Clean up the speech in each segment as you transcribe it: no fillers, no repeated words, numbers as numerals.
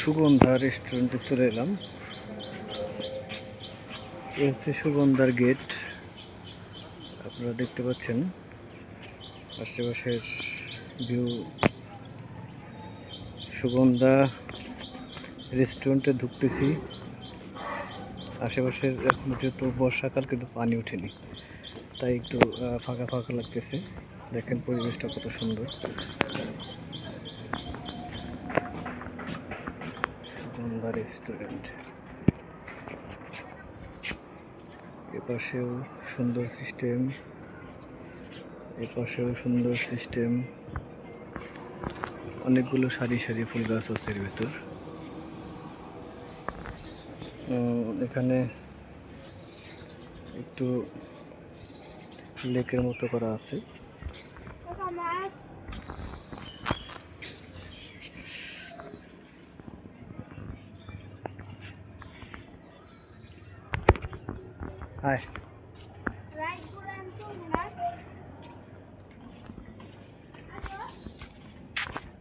সুগন্ধা রেস্টুরেন্টে চলে এলাম। এই হচ্ছে সুগন্ধার গেট। আপনারা দেখতে পাচ্ছেন আশেপাশের ভিউ। সুগন্ধা রেস্টুরেন্টে ঢুকতেছি। আশেপাশের এখন যেহেতু বর্ষাকাল, কিন্তু পানি ওঠেনি, তাই একটু ফাঁকা ফাঁকা লাগতেছে। দেখেন পরিবেশটা কত সুন্দর। সুগন্ধা রেস্টুরেন্ট, এপাশেও সুন্দর সিস্টেম, এপাশেও সুন্দর সিস্টেম। অনেকগুলো সারি সারি ফুল গাছ আছে এর ভিতর। এখানে একটু লেকের মতো করা আছে। হাই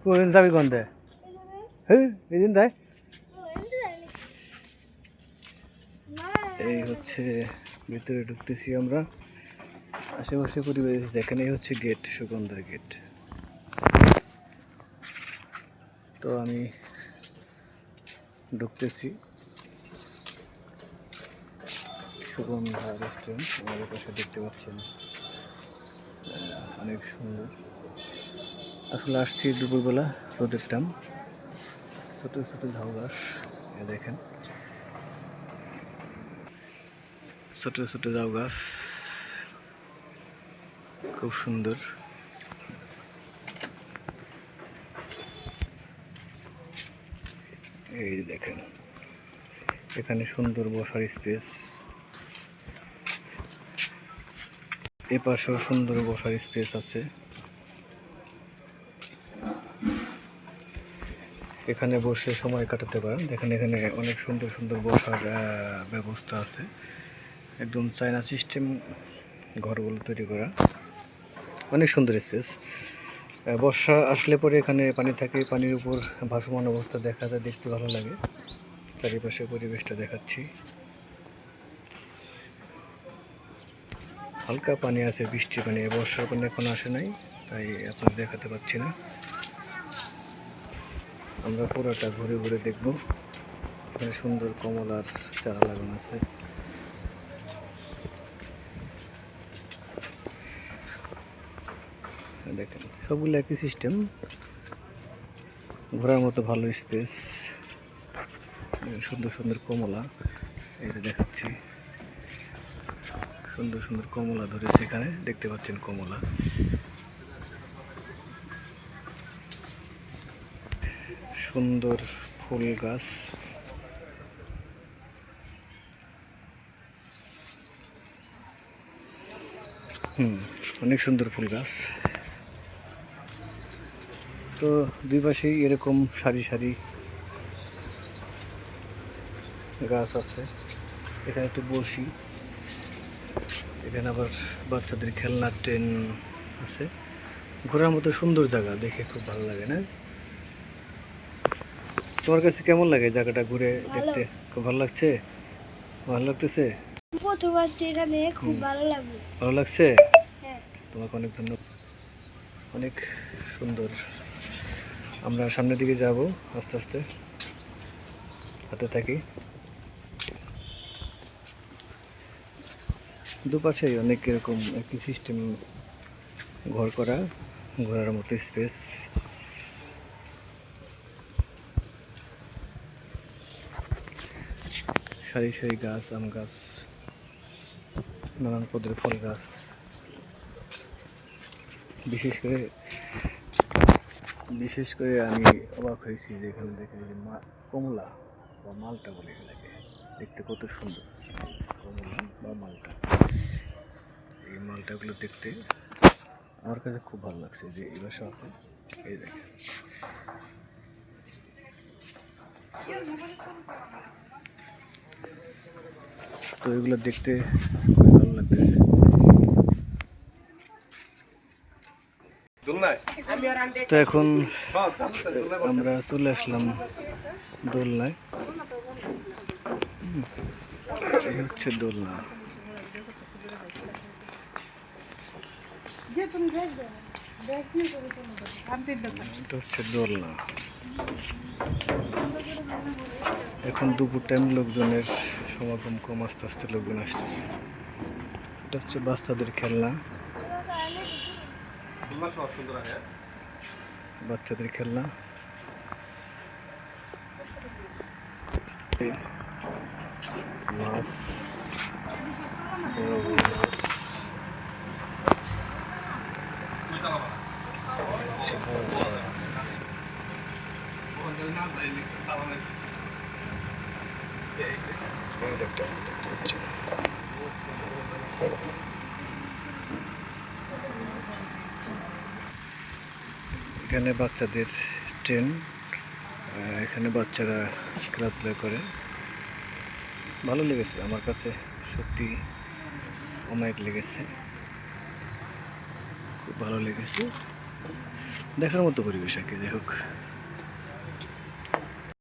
কোন যাবি কোন দেয়? হ্যাঁ, এদিন দেয়। এই হচ্ছে ভিতরে ঢুকতেছি আমরা। আশেপাশে পরিবেশ দেখেন। এই হচ্ছে গেট, সুগন্ধার গেট। তো আমি ঢুকতেছি সুগন্ধা রেস্টুরেন্ট। আমাদের পাশে দেখতে পাচ্ছেন অনেক সুন্দর। আসলে আসছি দুপুরবেলা, রোদের টান, ছোট ছোট ঝাউ গাছ দেখেন, ছোট ছোট ঝাউ গাছ, খুব সুন্দর। এই দেখেন, এখানে সুন্দর বসার স্পেস, এপাশেও সুন্দর বসার স্পেস আছে। এখানে বসে সময় কাটাতে পারেন। দেখেন এখানে অনেক সুন্দর সুন্দর বসার ব্যবস্থা আছে। একদম চায়না সিস্টেম ঘরগুলো তৈরি করা, অনেক সুন্দর স্পেস। বর্ষা আসলে পরে এখানে পানি থাকে, পানির উপর ভাসমান অবস্থা দেখা যায়, দেখতে ভালো লাগে। চারিপাশে পরিবেশটা দেখাচ্ছি। হালকা পানি আছে, বৃষ্টি পানি। বর্ষার পানি এখন আসে নাই, তাই আপনার দেখাতে পাচ্ছি না। আমরা পুরোটা ঘুরে ঘুরে দেখব। এখানে সুন্দর কমলার চারা লাগানো আছে। দেখেন সবগুলো একই সিস্টেম, ঘোরার মতো ভালো স্পেস। সুন্দর সুন্দর কমলা, এই যে দেখাচ্ছি, সুন্দর সুন্দর কমলা ধরেছে এখানে, দেখতে পাচ্ছেন কমলা। সুন্দর ফুল গাছ, অনেক সুন্দর ফুল গাছ। তো দুই পাশেই এরকম সারি সারি গাছ আছে। এখানে একটু বসি। এখানে আবার বাচ্চাদের খেলনার ট্রেন আছে। ঘোরার মতো সুন্দর জায়গা, দেখে খুব ভালো লাগে না? তোমার কাছে কেমন লাগে জায়গাটা ঘুরে দেখতে? খুব ভালো লাগছে? ভালো লাগতেছে? প্রথম আসছি এখানে, খুব ভালো লাগবে। ভালো লাগছে? হ্যাঁ। তোমাকে অনেক ধন্যবাদ। অনেক সুন্দর। আমরা সামনের দিকে যাব আস্তে আস্তে, হাতে থাকি। দুপাশেই অনেক এরকম একই সিস্টেম ঘর করা, ঘোরার মতো স্পেস। সারি সারি গাছ, আম গাছ, নানান পদের ফল গাছ। বিশেষ করে আমি অবাক হয়েছি যে এখানে দেখে যে কমলা বা মালটা বলে এগুলাকে, দেখতে কত সুন্দর। কমলা বা মালটা, এই মালটাগুলো দেখতে আমার কাছে খুব ভালো লাগছে। যে এই বাসা আছে, এই দেখেন। তো এগুলো দেখতে খুব ভালো লাগতেছে। তো এখন আমরা চলে আসলাম দোলনায়। এই হচ্ছে দোলনা। এটা হচ্ছে দোলনা। এখন দুপুর টাইম, লোকজনের সমাগম কম, আস্তে আস্তে লোকজন আসতেছে। এটা হচ্ছে বাচ্চাদের খেলনা, বাচ্চাদের খেলনা। মাছ, বড় বড় মাছ। হচ্ছে বড় বড় মাছ। এই দেখতে পাচ্ছেন। এখানে বাচ্চাদের ট্রেন, এখানে বাচ্চারা খেলাধুলা করে। ভালো লেগেছে আমার কাছে, সত্যি অমায়িক লেগেছে, খুব ভালো লেগেছে। দেখার মতো পরিবেশ আর কি। যাই হোক।